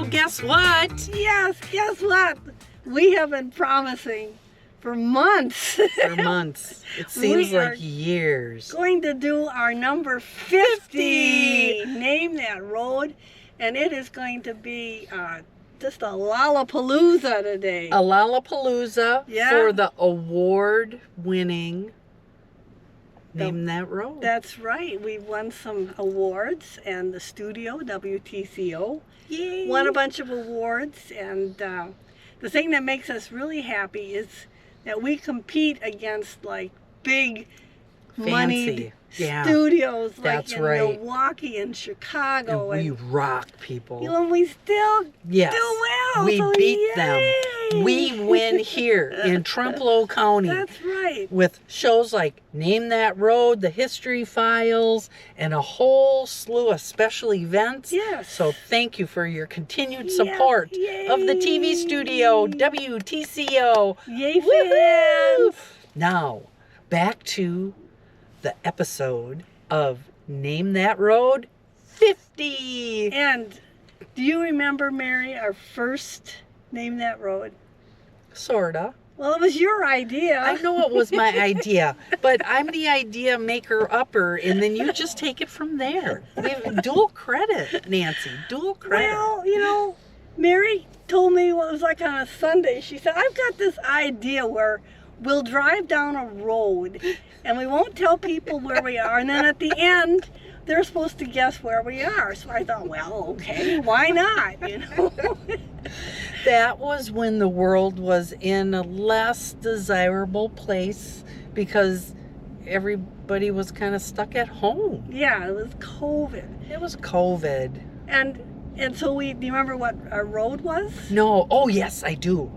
Guess what? Yes, guess what? We have been promising for months. For months. It seems like years. Going to do our number 50. Name that road. And it is going to be just a Lollapalooza today. A Lollapalooza for the award-winning Name That Road. That's right. We've won some awards, and the studio, WTCO, won a bunch of awards. And the thing that makes us really happy is that we compete against like big moneyed studios like in Milwaukee and Chicago. And we rock, people. And we still do well. We beat them. We win here in Trempealeau County. That's right. With shows like Name That Road, The History Files, and a whole slew of special events. Yes. So thank you for your continued support of the TV studio, WTCO. Yay, fans! Now, back to the episode of Name That Road 50. And do you remember, Mary, our first Name That Road? Sorta. Well, it was your idea. I know it was my idea, but I'm the idea maker-upper, and then you just take it from there. We have dual credit, Nancy, dual credit. Well, you know, Mary told me what it was like on a Sunday. She said, I've got this idea where we'll drive down a road and we won't tell people where we are, and then at the end they're supposed to guess where we are. So I thought, well, okay, why not, you know? That was when the world was in a less desirable place because everybody was kind of stuck at home. Yeah, it was COVID. It was COVID. And so do you remember what our road was? No. Oh yes, I do.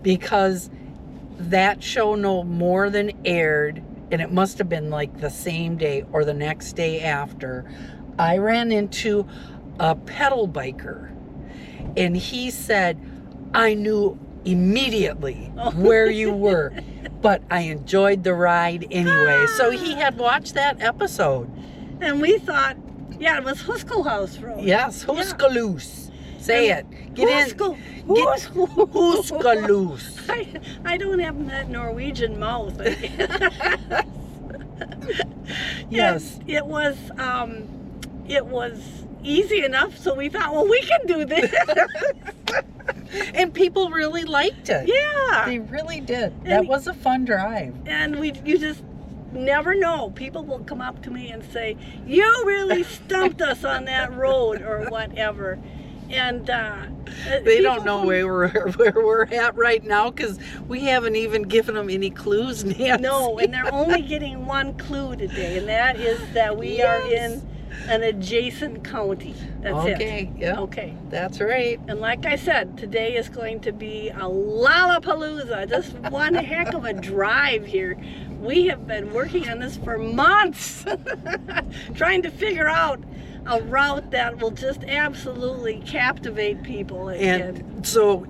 Because that show no more than aired, and it must have been like the same day or the next day after, I ran into a pedal biker, and he said, I knew immediately where you were, but I enjoyed the ride anyway. So he had watched that episode. And we thought, yeah, it was Huskelhouse Road. Yes, Huskaloos. Say it. Get in. Huskaloos. I don't have that Norwegian mouth. Yes. It was easy enough, so we thought, well, we can do this. And people really liked it. Yeah. They really did. That was a fun drive. And you just never know. People will come up to me and say, you really stumped us on that road or whatever. And they don't know where we're at right now because we haven't even given them any clues, Nancy. No, and they're only getting one clue today, and that is that we are in an adjacent county. That's it. Okay, yeah. Okay. That's right. And like I said, today is going to be a Lollapalooza. Just one heck of a drive here. We have been working on this for months, trying to figure out a route that will just absolutely captivate people. And so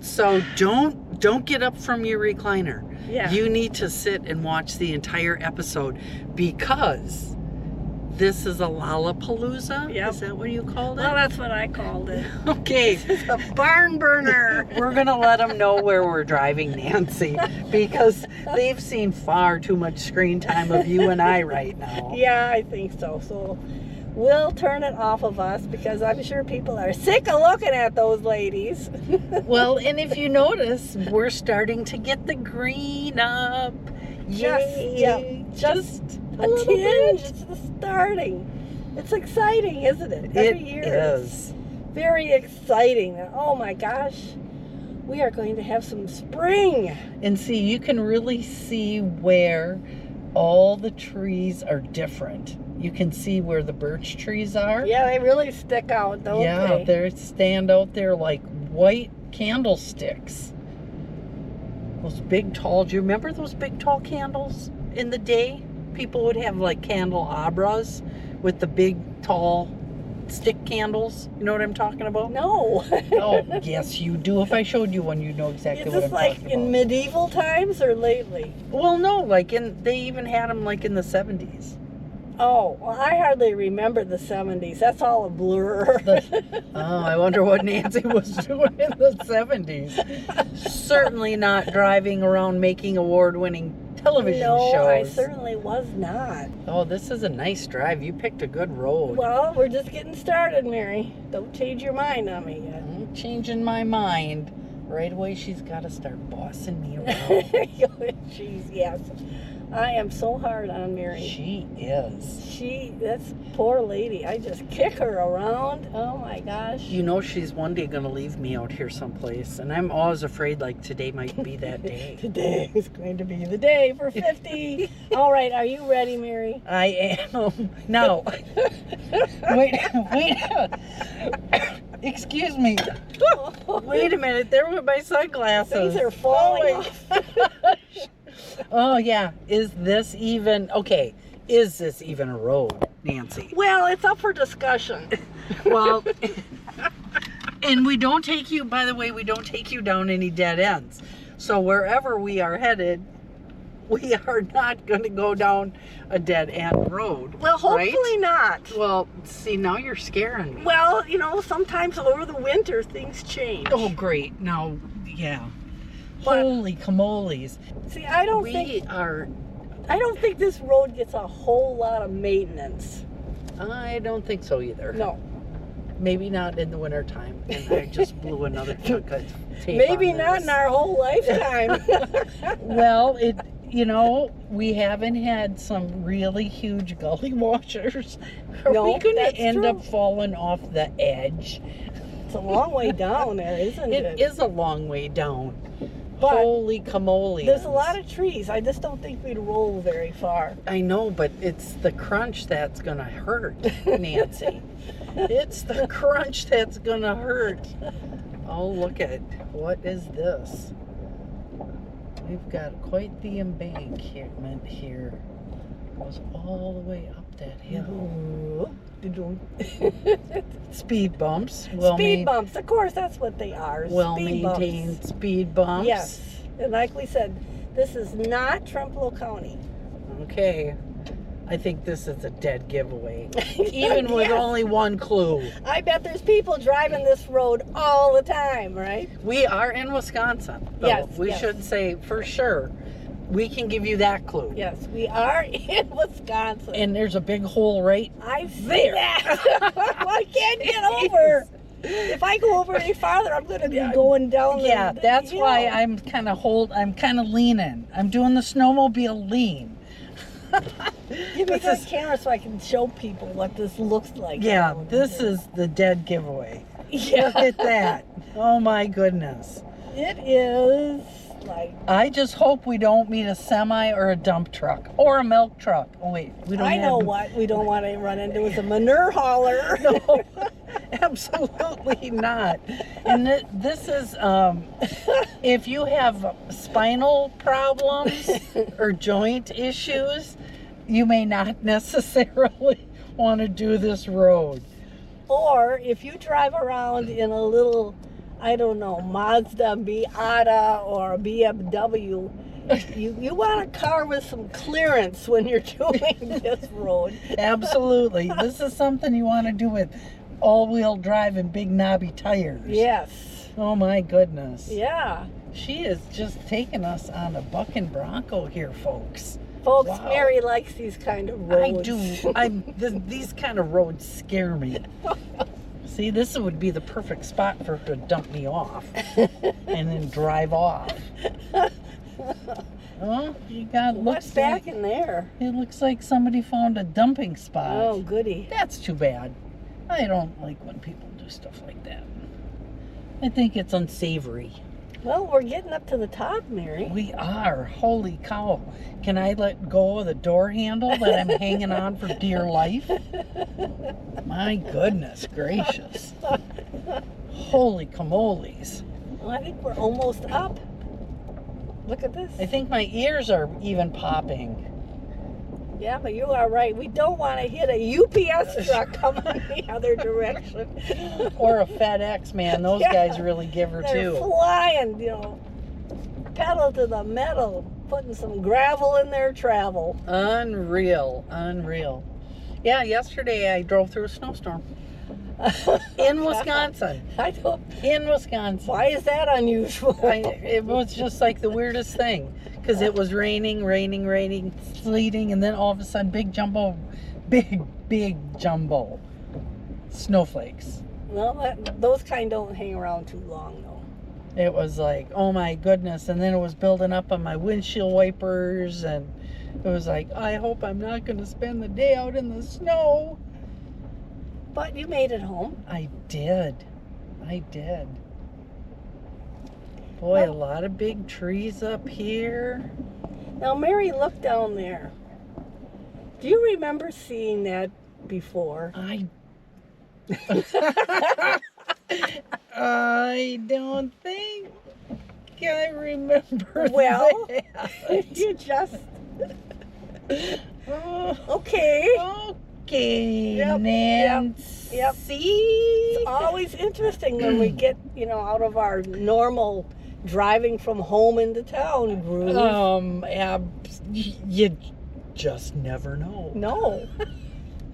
don't get up from your recliner. Yeah. You need to sit and watch the entire episode because this is a Lollapalooza. Yep. Is that what you called it? Well, that's what I called it. Okay. It's a barn burner. We're going to let them know where we're driving, Nancy, because they've seen far too much screen time of you and I right now. Yeah, I think so. So we'll turn it off of us because I'm sure people are sick of looking at those ladies. Well, and if you notice, we're starting to get the green up. Yay! Just a tinge. It's just starting. It's exciting, isn't it? Every year is. Very exciting. Oh my gosh. We are going to have some spring. And see, you can really see where all the trees are different. You can see where the birch trees are. Yeah, they really stick out, don't they? Yeah, they stand out there like white candlesticks. Those big tall, do you remember those big tall candles in the day? People would have like candelabras with the big tall stick candles. You know what I'm talking about? No. Oh, yes, you do. If I showed you one, you'd know exactly Is what this I'm like talking in about. medieval times or lately? Well, no, like they even had them like in the 70s. Oh, well, I hardly remember the 70s. That's all a blur. Oh, I wonder what Nancy was doing in the 70s. Certainly not driving around making award-winning television no, shows. I certainly was not. Oh, this is a nice drive. You picked a good road. Well, we're just getting started, Mary. Don't change your mind on me yet. I'm changing my mind. Right away, she's got to start bossing me around. Jeez, yes. I am so hard on Mary. She is. That's poor lady. I just kick her around. Oh my gosh. You know she's one day going to leave me out here someplace, and I'm always afraid like today might be that day. Today is going to be the day for 50. All right, are you ready, Mary? I am. Now, wait. Excuse me. Wait a minute. There went my sunglasses. These are falling Oh, off. Oh, yeah. Is this even a road, Nancy? Well, it's up for discussion. Well, and we don't take you, by the way, we don't take you down any dead ends. So wherever we are headed, we are not going to go down a dead end road. Well, hopefully right? not. Well, see, now you're scaring me. Well, sometimes over the winter things change. Oh, great. Now, yeah. But- Holy camoles. See, I don't think this road gets a whole lot of maintenance. I don't think so either. No. Maybe not in the wintertime. And I just blew another chunk of tape. Maybe on not this. in our whole lifetime. Well, we haven't had some really huge gully washers. Are No, we going to that's end true. up falling off the edge? It's a long way down there, isn't it? It is a long way down. But Holy camoles. there's a lot of trees. I just don't think we'd roll very far. I know, but it's the crunch that's going to hurt, Nancy. It's the crunch that's going to hurt. Oh, look at what is this? We've got quite the embankment here. It goes all the way up that hill. Speed bumps. Speed bumps, of course, that's what they are. Well-maintained bumps. speed bumps. Yes, and like we said, this is not Trempealeau County. Okay. I think this is a dead giveaway. Even with Yes. only one clue. I bet there's people driving this road all the time, right? We are in Wisconsin. Though. Yes, We yes. should say for sure. We can give you that clue. Yes, we are in Wisconsin. And there's a big hole right I see there. that. I can't get over. If I go over any farther, I'm going to be going down the Yeah, that's hill. why I'm kind of leaning. I'm doing the snowmobile lean. Give me that camera so I can show people what this looks like. Yeah, this is the dead giveaway. Yeah. Look at that. Oh my goodness. It is like, I just hope we don't meet a semi or a dump truck or a milk truck. Oh wait, we don't I have know what we don't want to run into is a manure hauler. No, absolutely not. And this is, if you have spinal problems or joint issues, you may not necessarily want to do this road. Or if you drive around in a little, I don't know, Mazda Miata or a BMW, you want a car with some clearance when you're doing this road. Absolutely. This is something you want to do with all-wheel drive and big knobby tires. Yes. Oh my goodness. Yeah. She is just taking us on a bucking bronco here, folks. Folks, Wow. Mary likes these kind of roads. I do. These kind of roads scare me. See, this would be the perfect spot for her to dump me off and then drive off. Oh, you got What's back in there? It looks like somebody found a dumping spot. Oh, goody. That's too bad. I don't like when people do stuff like that. I think it's unsavory. Well, we're getting up to the top, Mary. We are. Holy cow. Can I let go of the door handle that I'm hanging on for dear life? My goodness gracious. Holy camoles. Well, I think we're almost up. Look at this. I think my ears are even popping. Yeah, but you are right. We don't want to hit a UPS truck coming the other direction. Or a FedEx, man. Those Yeah. guys really give her They're too. flying, pedal to the metal, putting some gravel in their travel. Unreal. Unreal. Yeah, yesterday I drove through a snowstorm. In Wisconsin. I don't. In Wisconsin. Why is that unusual? It was just like the weirdest thing. Because it was raining, sleeting, and then all of a sudden big jumbo snowflakes. Well, those kind don't hang around too long, though. It was like, oh my goodness. And then it was building up on my windshield wipers. And it was like, I hope I'm not going to spend the day out in the snow. But you made it home. I did. Boy, a lot of big trees up here. Now, Mary, look down there. Do you remember seeing that before? I don't think I remember Well, that. you just... Oh, Okay. okay, Yep, Nancy. yep. It's always interesting when we get, out of our normal driving from home into town groove. You just never know. No.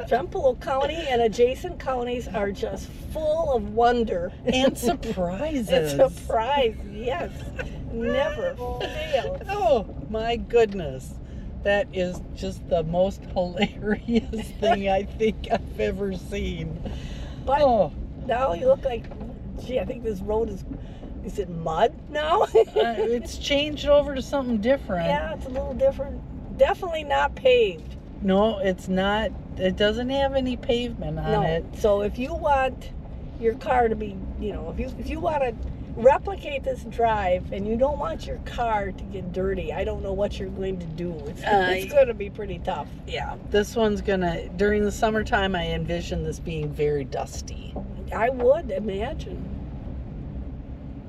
Trempealeau County and adjacent counties are just full of wonder. And surprises. And surprise, yes. Never fails. Oh, my goodness. That is just the most hilarious thing I think I've ever seen. But now you look like, gee, I think this road is it mud now? It's changed over to something different. Yeah, it's a little different. Definitely not paved. No, it's not. It doesn't have any pavement on it. So if you want your car to be, if you want to replicate this drive and you don't want your car to get dirty, I don't know what you're going to do. It's going to be pretty tough. Yeah, this one's gonna, during the summertime, I envision this being very dusty. I would imagine.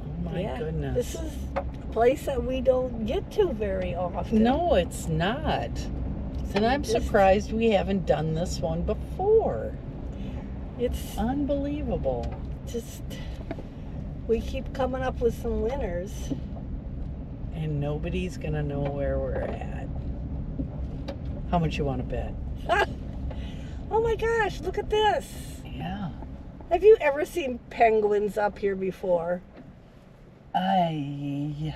Oh my goodness. This is a place that we don't get to very often. No, it's not. And I'm surprised we haven't done this one before. It's unbelievable. Just, we keep coming up with some winners. And nobody's going to know where we're at. How much you want to bet? Oh my gosh, look at this. Yeah. Have you ever seen penguins up here before? Is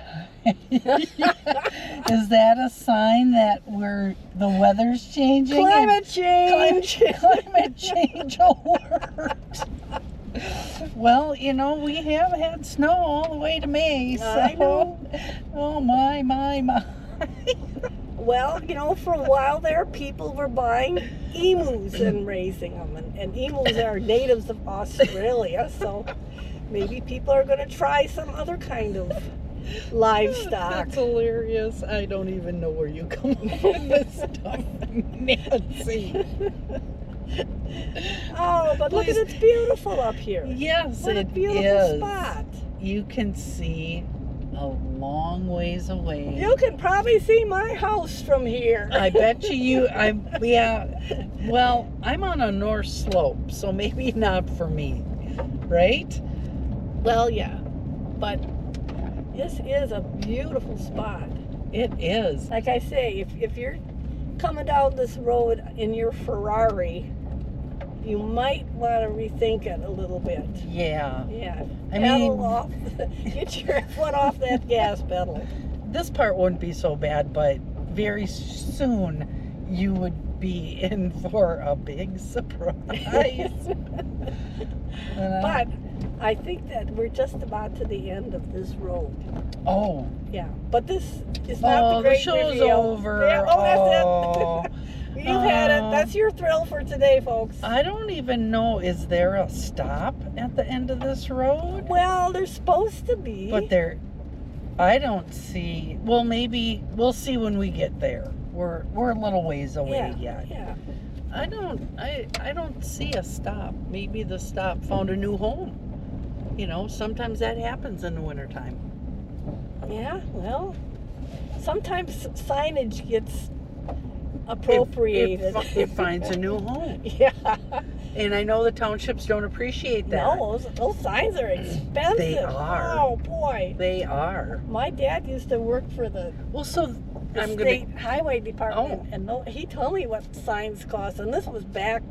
that a sign that the weather's changing? Climate change. Climate change alert. Well, we have had snow all the way to May, so I know. Oh my. Well, for a while there, people were buying emus and raising them, and emus are natives of Australia, so maybe people are going to try some other kind of livestock. That's hilarious. I don't even know where you come up with this stuff, Nancy. Oh, but look at it's beautiful up here. Yes, what a beautiful spot. You can see a long ways away. You can probably see my house from here. I bet well, I'm on a north slope, so maybe not for me, right? Well, yeah, but this is a beautiful spot. It is. Like I say, if you're coming down this road in your Ferrari, you might want to rethink it a little bit. Yeah. Yeah. Off. Get your foot off that gas pedal. This part wouldn't be so bad, but very soon you would be in for a big surprise. But I think that we're just about to the end of this road. Oh. Yeah. But this is not the great the show's reveal. over. Yeah, that's it. You've had it. That's your thrill for today, folks. I don't even know. Is there a stop at the end of this road? Well, there's supposed to be. But I don't see. Well, maybe we'll see when we get there. We're a little ways away yet. Yeah. I don't see a stop. Maybe the stop found a new home. Sometimes that happens in the wintertime. Yeah, well, sometimes signage gets appropriated. It finds a new home. Yeah. And I know the townships don't appreciate that. No, those signs are expensive. They are. Oh, boy. They are. My dad used to work for the state highway department, and he told me what signs cost, and this was back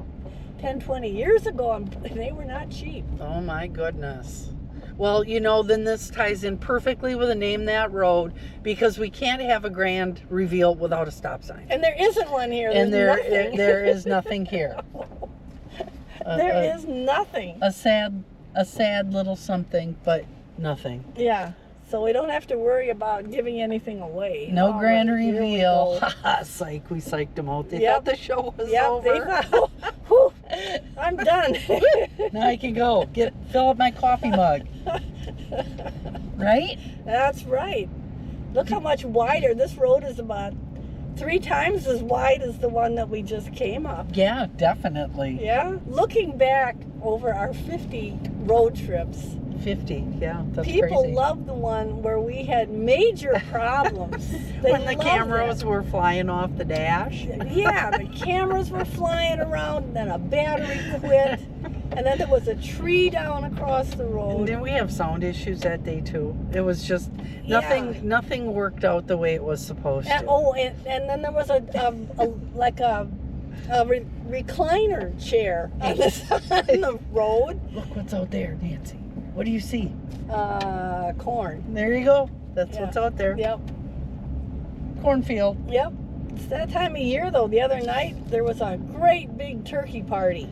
10, 20 years ago, and they were not cheap. Oh, my goodness. Well, you know, then this ties in perfectly with the Name That Road, because we can't have a grand reveal without a stop sign. And there isn't one here. And There's there is nothing here. There is nothing. A sad little something, but nothing. Yeah. So we don't have to worry about giving anything away. No grand right, reveal. Psych, we psyched them out. They thought the show was over. They thought, whew, I'm done. Now I can go. Fill up my coffee mug. Right? That's right. Look how much wider. This road is about 3 times as wide as the one that we just came up. Yeah, definitely. Yeah. Looking back over our 50 road trips, 50, yeah, that's people crazy. love the one where we had major problems. When the cameras were flying off the dash. Yeah, the cameras were flying around, and then a battery quit, and then there was a tree down across the road. And then we have sound issues that day too. It was just nothing worked out the way it was supposed to. And then there was a recliner chair on the road. Look what's out there, Nancy. What do you see? Corn. There you go. That's what's out there. Yep. Cornfield. Yep. It's that time of year, though. The other night, there was a great big turkey party.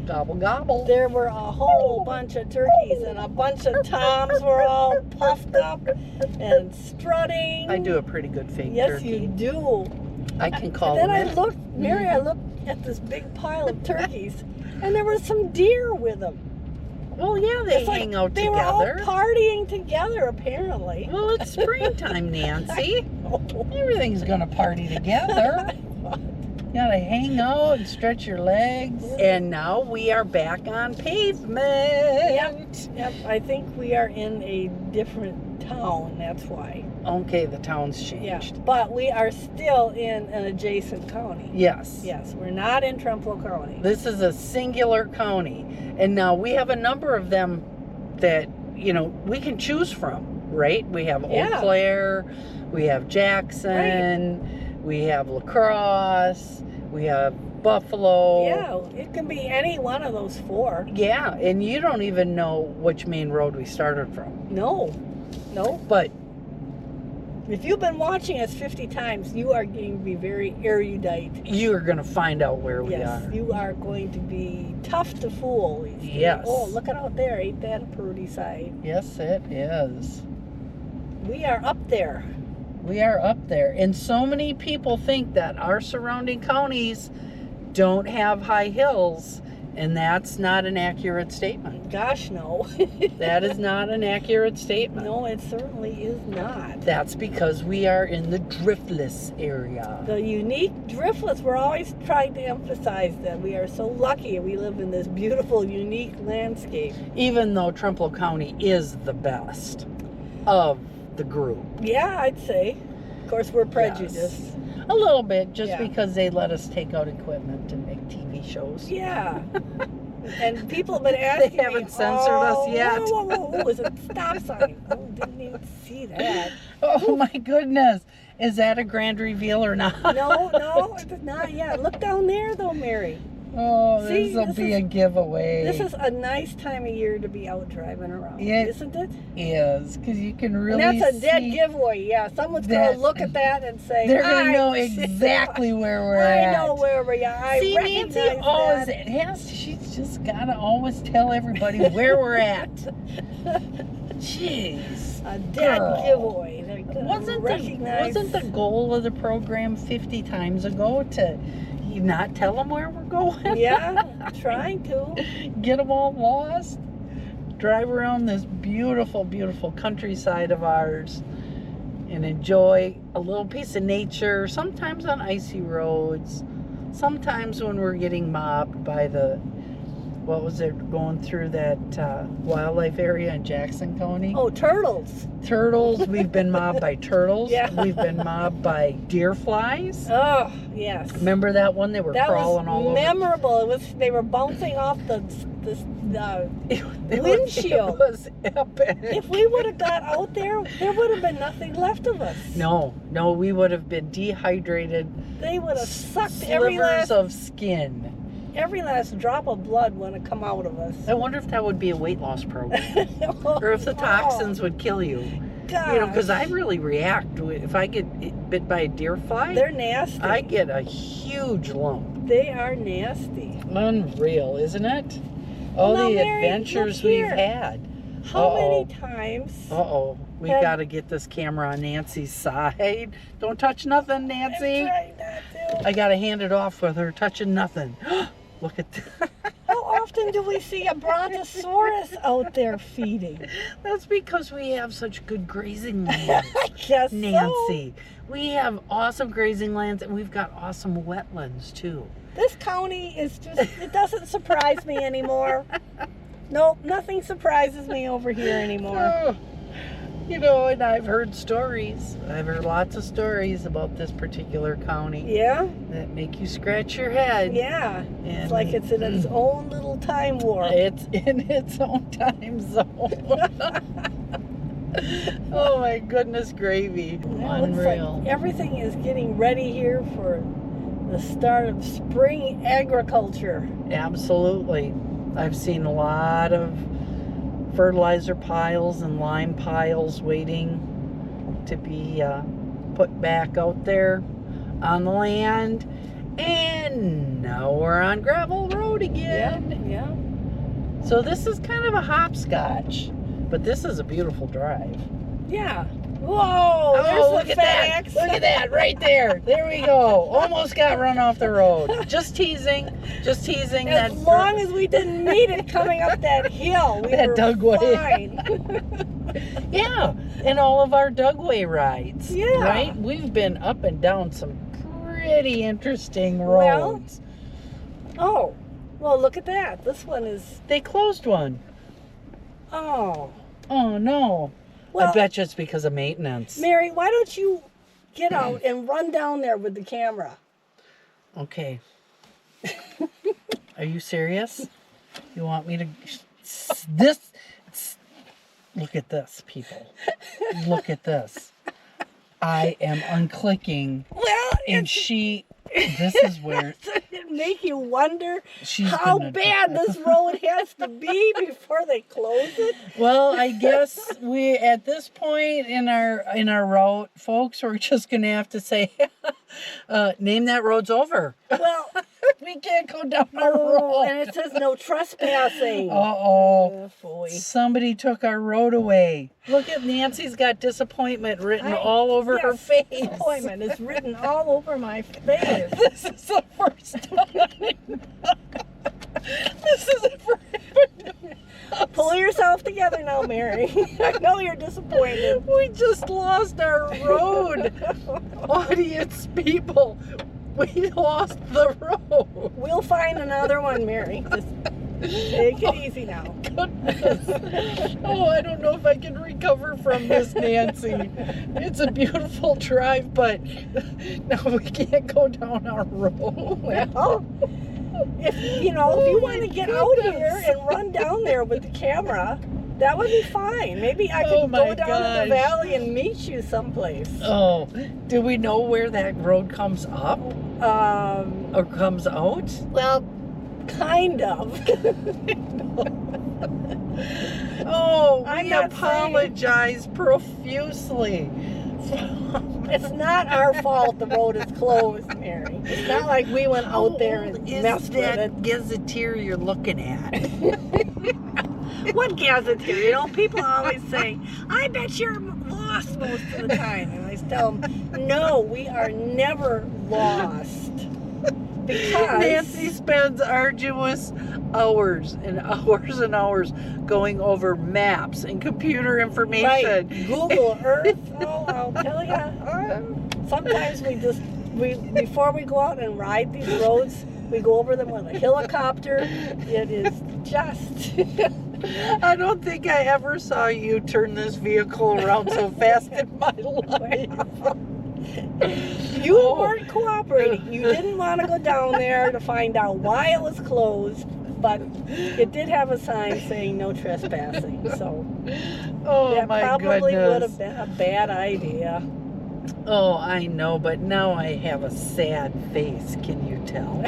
Gobble, gobble. There were a whole bunch of turkeys, and a bunch of toms were all puffed up and strutting. I do a pretty good fake yes, turkey. Yes, you do. I can call them. Then I looked at this big pile of turkeys, and there were some deer with them. Well, yeah, they hang out they together. They were all partying together, apparently. Well, it's springtime, Nancy. Everything's going to party together. You got to hang out and stretch your legs. And now we are back on pavement. Yep. I think we are in a different town, that's why. Okay, the town's changed. Yeah, but we are still in an adjacent county. Yes. Yes, we're not in Trempealeau County. This is a singular county. And now we have a number of them that, you know, we can choose from, right? We have Eau Claire, we have Jackson, we have La Crosse, we have Buffalo. Yeah, it can be any one of those 4. Yeah, and you don't even know which main road we started from. No. But if you've been watching us 50 times, you are going to be very erudite. You are going to find out where we are. Yes, you are going to be tough to fool. Yes. Oh, look at out there. Ain't that a pretty sight? Yes, it is. We are up there. We are up there. And so many people think that our surrounding counties don't have high hills, and that's not an accurate statement. Gosh, no. That is not an accurate statement. No, it certainly is not. That's because we are in the driftless area. The unique driftless, we're always trying to emphasize that we are so lucky we live in this beautiful, unique landscape. Even though Trempealeau County is the best of the group. Yeah, I'd say. Of course, we're prejudiced. Yes. A little bit, just because they let us take out equipment and make TV shows. Yeah. And people have been asking They haven't censored us yet. Whoa, is it stop sign? Oh, didn't even see that. Oh my goodness. Is that a grand reveal or not? No, it's not yet. Look down there though, Mary. Oh, this will be a giveaway. This is a nice time of year to be out driving around, isn't it? Is, because you can really And that's a dead giveaway, yeah. Someone's going to look at that and say, they're going to know exactly where we're at. I know where we are. I recognize Nancy always that. She's just got to always tell everybody where we're at. Jeez. A dead giveaway. They're going to recognize. Wasn't the goal of the program 50 times ago to not tell them where we're going? Yeah, trying to. Get them all lost. Drive around this beautiful, beautiful countryside of ours and enjoy a little piece of nature, sometimes on icy roads, sometimes when we're getting mobbed by the what was it, going through that wildlife area in Jackson County? Oh, turtles. Turtles. We've been mobbed by turtles. Yeah. We've been mobbed by deer flies. Oh, yes. Remember that one? They were crawling all over. That was memorable. They were bouncing off the windshield. It was epic. If we would have got out there would have been nothing left of us. No, we would have been dehydrated. They would have sucked slivers of skin. Every last drop of blood would have come out of us. I wonder if that would be a weight loss program, or if the toxins would kill you. Gosh. You know, because I really react if I get bit by a deer fly. They're nasty. I get a huge lump. They are nasty. Unreal, isn't it? All the Mary, adventures we've had. How many times? We got to get this camera on Nancy's side. Don't touch nothing, Nancy. I'm trying not to. I got to hand it off with her touching nothing. Look at that. How often do we see a brontosaurus out feeding? That's because we have such good grazing lands. I guess Nancy. We have awesome grazing lands, and we've got awesome wetlands too. This county is just, it doesn't surprise me anymore. Nope, nothing surprises me over here anymore. You know, and I've heard stories. I've heard lots of stories about this particular county. Yeah? That make you scratch your head. Yeah. And it's like it's in its own little time warp. It's in its own time zone. Oh my goodness gravy. Well, Unreal. like everything is getting ready here for the start of spring agriculture. Absolutely. I've seen a lot of fertilizer piles and lime piles waiting to be put back out there on the land. And now we're on gravel road again. Yeah. So this is kind of a hopscotch, but this is a beautiful drive. Yeah. Whoa! There's Look the at that! FedEx. Look at that right there! There we go. Almost got run off the road. Just teasing. Just teasing. As long as we didn't meet it coming up that hill, we were fine. Yeah, and all of our Dugway rides. Yeah. Right? We've been up and down some pretty interesting roads. Well, look at that. This one is... They closed one. Oh. Oh, no. Well, I bet you it's because of maintenance. Mary, why don't you get out and run down there with the camera? Okay. Are you serious? You want me to... Look at this, people. Look at this. I am unclicking. Well, this is where... It make you wonder how bad this road has to be before they close it. Well, I guess we, at this point in our route, folks, we're just going to have to say, name that road's over. Well, we can't go down our road. And it says no trespassing. Uh-oh. Boy. Somebody took our road away. Look at Nancy's got disappointment written all over her face. Disappointment is written all over my face. This is the first time. This is the first time. Pull yourself together now, Mary. I know you're disappointed. We just lost our road. Audience people, we lost the road. We'll find another one, Mary. Just take it easy now. Goodness. Oh, I don't know if I can recover from this, Nancy. It's a beautiful drive, but now we can't go down our road. Well, if you want to get out here and run down there with the camera, that would be fine. Maybe I could go down to the valley and meet you someplace. Oh, do we know where that road comes up? Or comes out? Well, kind of. Oh, we apologize profusely. It's not our fault the road is closed, Mary. It's not like we went out there and messed with it. Gazetteer you're looking at? What gazetteer? People always say, I bet you're lost most of the time. And I tell them, no, we are never lost. Because Nancy spends arduous hours and hours and hours going over maps and computer information. Right. Google Earth. Oh, I'll tell you. Sometimes before we go out and ride these roads, We go over them with a helicopter. It is just... I don't think I ever saw you turn this vehicle around so fast in my life. You weren't cooperating. You didn't want to go down there to find out why it was closed, but it did have a sign saying no trespassing. So that my probably goodness. would have been a bad idea. Oh, I know, but now I have a sad face. Can you tell?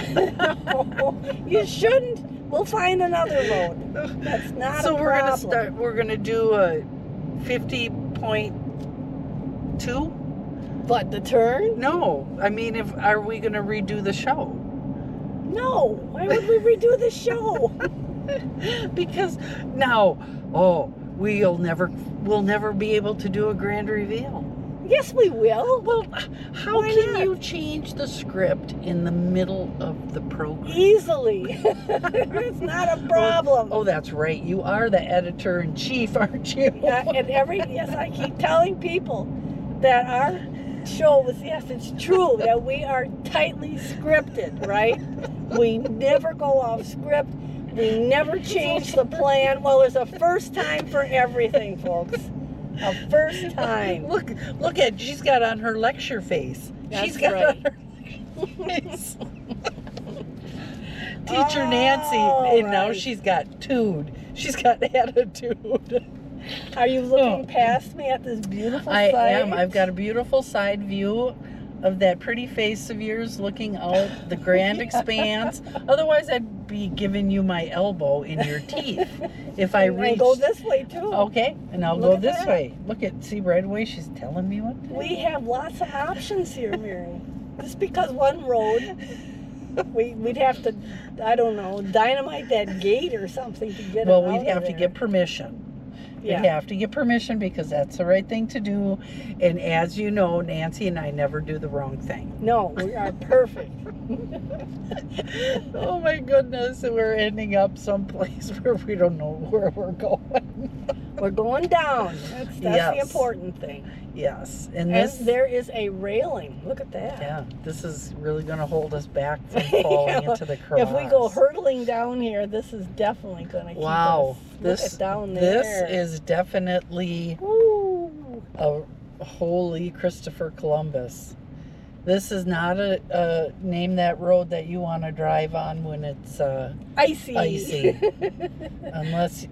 You shouldn't. We'll find another road. That's not So a we're problem. gonna start. We're gonna do a 50.2. But the turn? No, I mean, are we gonna redo the show? No. Why would we redo the show? Because now, we'll never be able to do a grand reveal. Yes, we will. Well, how Why can not? you change the script in the middle of the program? Easily. It's not a problem. Oh, that's right. You are the editor-in-chief, aren't you? Yes, I keep telling people that our show is, yes, it's true that we are tightly scripted, right? We never go off script. We never change the plan. Well, there's a first time for everything, folks. A first time. Look at, she's got on her lecture face. That's She's got right. on her lecture face. Teacher Nancy, and now right. she's got tude. She's got attitude. Are you looking past me at this beautiful I sight? am. I've got a beautiful side view of that pretty face of yours looking out the grand expanse. Otherwise, I'd be giving you my elbow in your teeth if I And reached. go this way, too. Okay, and I'll Look go at this that. way. Look at, see right away, she's telling me what to do. We have lots of options here, Mary. Just because one road, we'd have to, I don't know, dynamite that gate or something to get it Well, out we'd of have to there. get permission. Yeah. We'd have to get permission because that's the right thing to do. And as you know, Nancy and I never do the wrong thing. No, we are perfect. Oh my goodness, and we're ending up someplace where we don't know where we're going. We're going down. That's Yes. the important thing. Yes, And there is a railing. Look at that. yeah, this is really going to hold us back from falling into the cross. If we go hurtling down here, this is definitely going to keep Wow, us. Look at down there. this is definitely Ooh. a holy Christopher Columbus. This is not a name that road that you want to drive on when it's Icy. icy, unless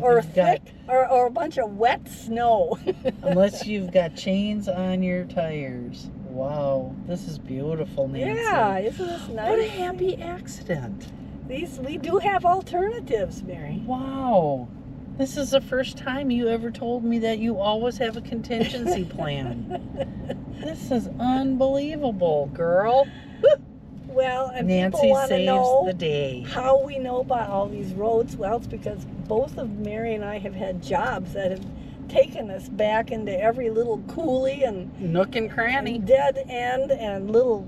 or you've got, thick, or a bunch of wet snow. unless you've got chains on your tires. Wow, this is beautiful, Nancy. Yeah, isn't this nice? What a happy accident. We do have alternatives, Mary. Wow. This is the first time you ever told me that you always have a contingency plan. This is unbelievable, girl. Well, and Nancy people want to saves know the day. how we know about all these roads. Well, it's because both of Mary and I have had jobs that have taken us back into every little coulee and Nook and cranny. dead end and little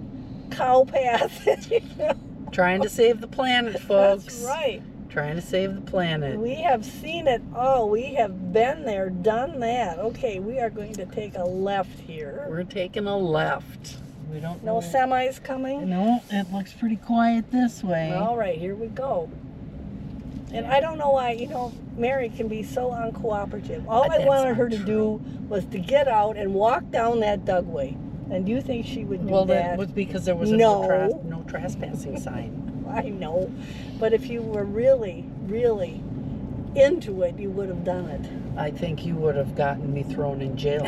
cow path. You know? Trying to save the planet, folks. That's right. Trying to save the planet. We have seen it all. We have been there, done that. Okay, we are going to take a left here. We're taking a left. We don't No know. semis coming? No, it looks pretty quiet this way. All right, here we go. And I don't know why, Mary can be so uncooperative. All I That's wanted her not to true. do was to get out and walk down that dugway. And do you think she would do Well, that? that was because there was a No. no trespassing sign. I know. But if you were really, really into it, you would have done it. I think you would have gotten me thrown in jail.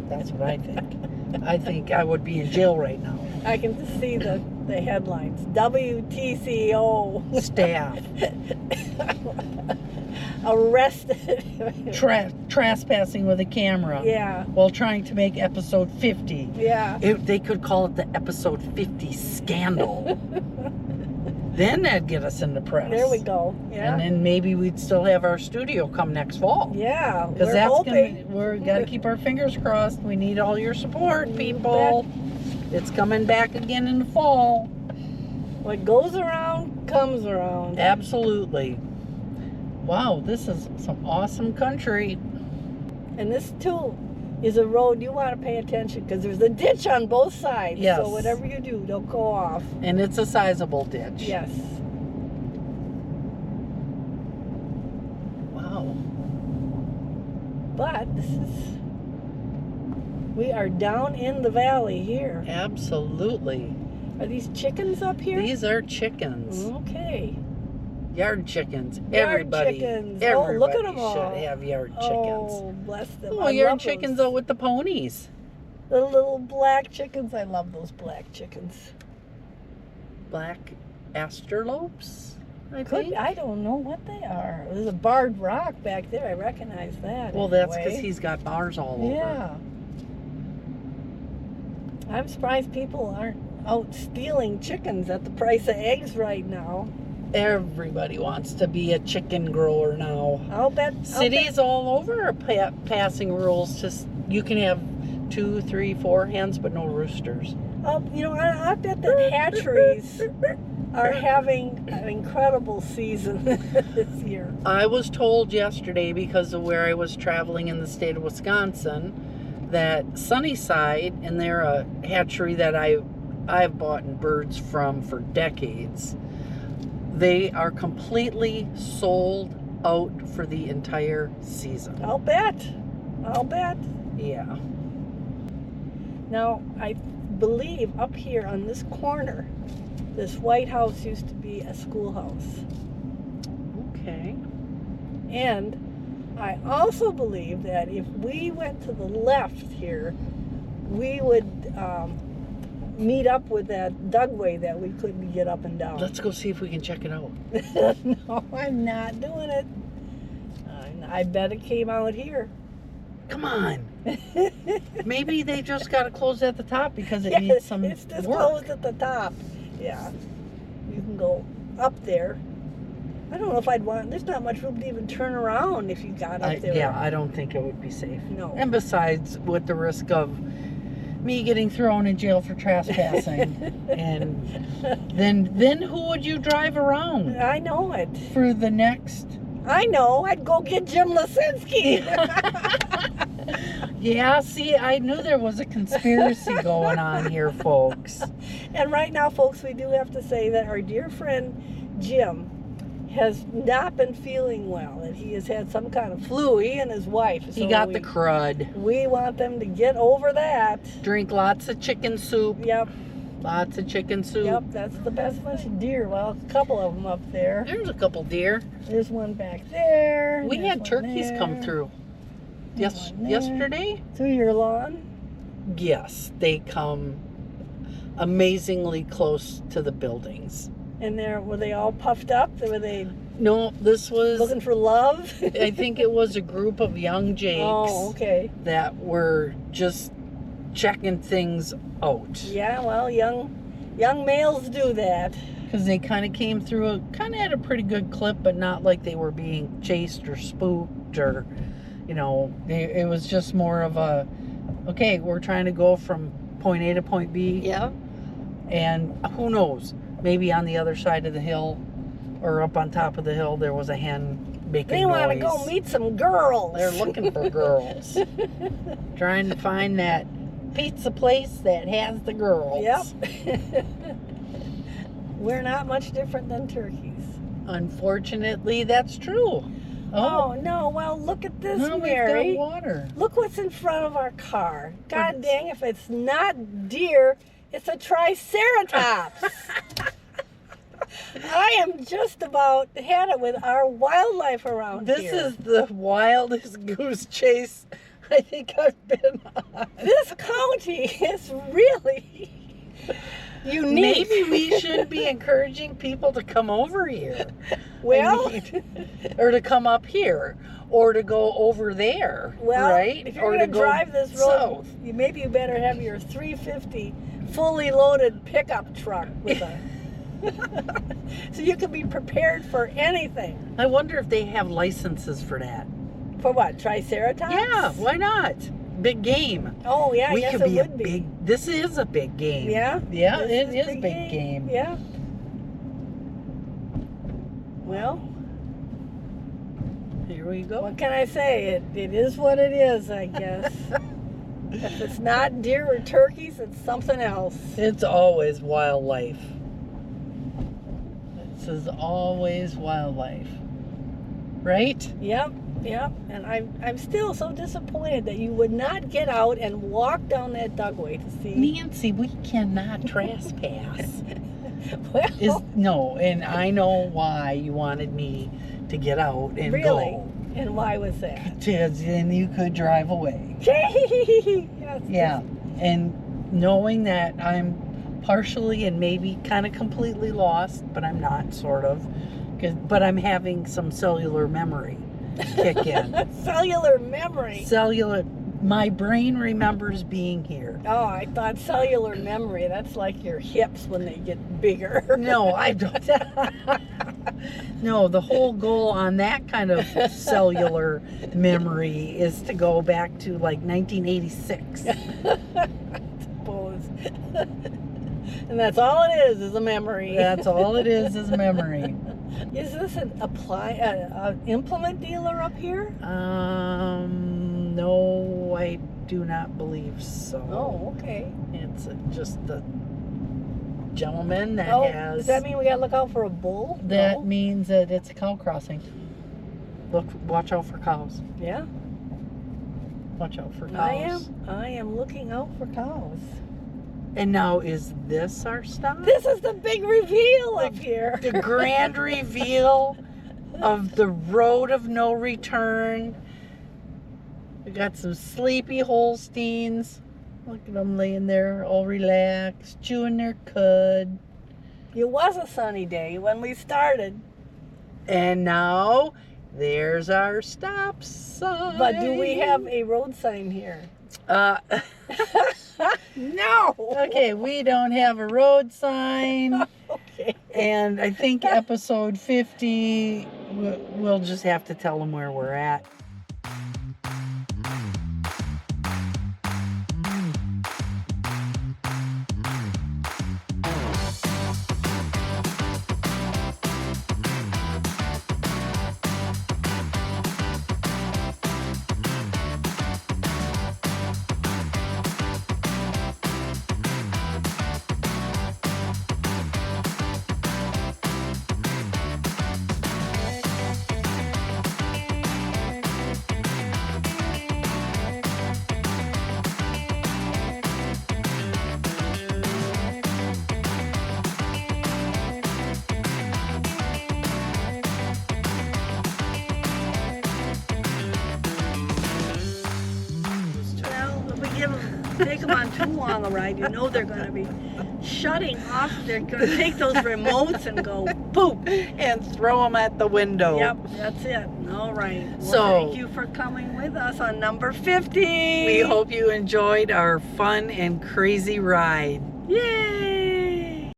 That's what I think. I think I would be in jail right now. I can just see the headlines. WTCO. Staff. Arrested. Trespassing with a camera. Yeah. While trying to make episode 50. Yeah. They could call it the episode 50 scandal. Then that'd get us in the press. There we go. Yeah. And then maybe we'd still have our studio come next fall. Yeah. Because We're that's hoping. we're gotta keep our fingers crossed. We need all your support, people. It's coming back again in the fall. What goes around comes around. Absolutely. Wow, this is some awesome country. And this too, is a road you want to pay attention because there's a ditch on both sides. Yes. So whatever you do, don't go off. And it's a sizable ditch. Yes. Wow. But we are down in the valley here. Absolutely. Are these chickens up here? These are chickens. Okay. Yard chickens. Yard chickens. Everybody Look at them all. should have yard chickens. Oh, bless them. Oh, I yard love chickens those. though with the ponies. The little black chickens. I love those black chickens. Black astrolopes, I Could think. I don't know what they are. There's a barred rock back there. I recognize that. Well, that's because anyway. he's got bars all over. Yeah. I'm surprised people aren't out stealing chickens at the price of eggs right now. Everybody wants to be a chicken grower now. I'll bet Cities all over are passing rules. Just you can have 2, 3, 4 hens, but no roosters. I bet that hatcheries are having an incredible season this year. I was told yesterday, because of where I was traveling in the state of Wisconsin, that Sunnyside, and they're a hatchery that I've bought birds from for decades, they are completely sold out for the entire season. I'll bet. Yeah. Now, I believe up here on this corner, this White House used to be a schoolhouse. Okay. And I also believe that if we went to the left here, we would meet up with that dugway that we couldn't get up and down. Let's go see if we can check it out. No, I'm not doing it. I bet it came out here. Come on. Maybe they just got to close at the top because it Yeah, needs some it's just work. closed at the top. Yeah. You can go up there. I don't know if I'd want, there's not much room to even turn around if you got up there. Yeah, I don't think it would be safe. No. And besides, with the risk of me getting thrown in jail for trespassing, and then who would you drive around I know it. for the next? I know. I'd go get Jim Lisinski. Yeah, see, I knew there was a conspiracy going on here, folks. And right now, folks, we do have to say that our dear friend Jim has not been feeling well, that he has had some kind of flu, he and his wife. He got the crud. We want them to get over that. Drink lots of chicken soup. Yep, Lots of chicken soup. yep, that's the best bunch of deer. Well, a couple of them up there. There's a couple deer. There's one back there. We There's had one turkeys come there. through. There's one there. Yesterday? Through your lawn? Yes, they come amazingly close to the buildings. And were they all puffed up? Were they No, this was, looking for love? I think it was a group of young jakes Oh, okay. that were just checking things out. Yeah, well, young males do that. Because they kind of came through, kind of had a pretty good clip, but not like they were being chased or spooked or, it was just more of a, okay, we're trying to go from point A to point B. Yeah. And who knows, maybe on the other side of the hill or up on top of the hill, there was a hen making They noise. want to go meet some girls. They're looking for girls. Trying to find that pizza place that has the girls. Yep. We're not much different than turkeys. Unfortunately, that's true. Oh, no. Well, look at this, no, we've Mary. got water. Look what's in front of our car. God dang, if it's not deer, it's a triceratops. I am just about had it with our wildlife around This here. is the wildest goose chase I think I've been on. This county is really unique. Maybe we should be encouraging people to come over here. Well, or to come up here, or to go over there, well, right? if you're or going to drive this road, south. maybe you better have your 350 fully loaded pickup truck with a so you can be prepared for anything. I wonder if they have licenses for that. For what? Triceratops? Yeah, why not? Big game. Oh, yeah, We yes, could it be a would be. big. This is a big game. Yeah? Yeah, This it is big game. Yeah. Well, Here we go. what can I say? It is what it is, I guess. If it's not deer or turkeys, it's something else. It's always wildlife. This is always wildlife. Right? Yep. And I'm still so disappointed that you would not get out and walk down that dugway to see. Nancy, we cannot trespass. Well, No, and I know why you wanted me to get out and really? go. And why was that? Because then you could drive away. Yes. Yeah, and knowing that I'm partially and maybe kind of completely lost, but I'm not, sort of. But I'm having some cellular memory kick in. Cellular memory. My brain remembers being here. Oh, I thought cellular memory. That's like your hips when they get bigger. No, I don't. No, the whole goal on that kind of cellular memory is to go back to like 1986. I suppose. And that's all it is a memory. That's all it is a memory. Is this an implement dealer up here? No, I do not believe so. Oh, okay. It's just the gentleman that has... Does that mean we gotta look out for a bull? That No? means that it's a cow crossing. Watch out for cows. Yeah. Watch out for cows. I am looking out for cows. And now, is this our stop? This is the big reveal up here. The grand reveal of the road of no return. We got some sleepy Holsteins. Look at them laying there all relaxed, chewing their cud. It was a sunny day when we started. And now, there's our stop sign. But do we have a road sign here? No. Okay, we don't have a road sign. Okay. And I think episode 50, we'll just have to tell them where we're at. Take them on too long a ride, you know they're going to be shutting off. They're going to take those remotes and go poop And throw them at the window. Yep, that's it. All right. Well, So, thank you for coming with us on number 50. We hope you enjoyed our fun and crazy ride. Yay!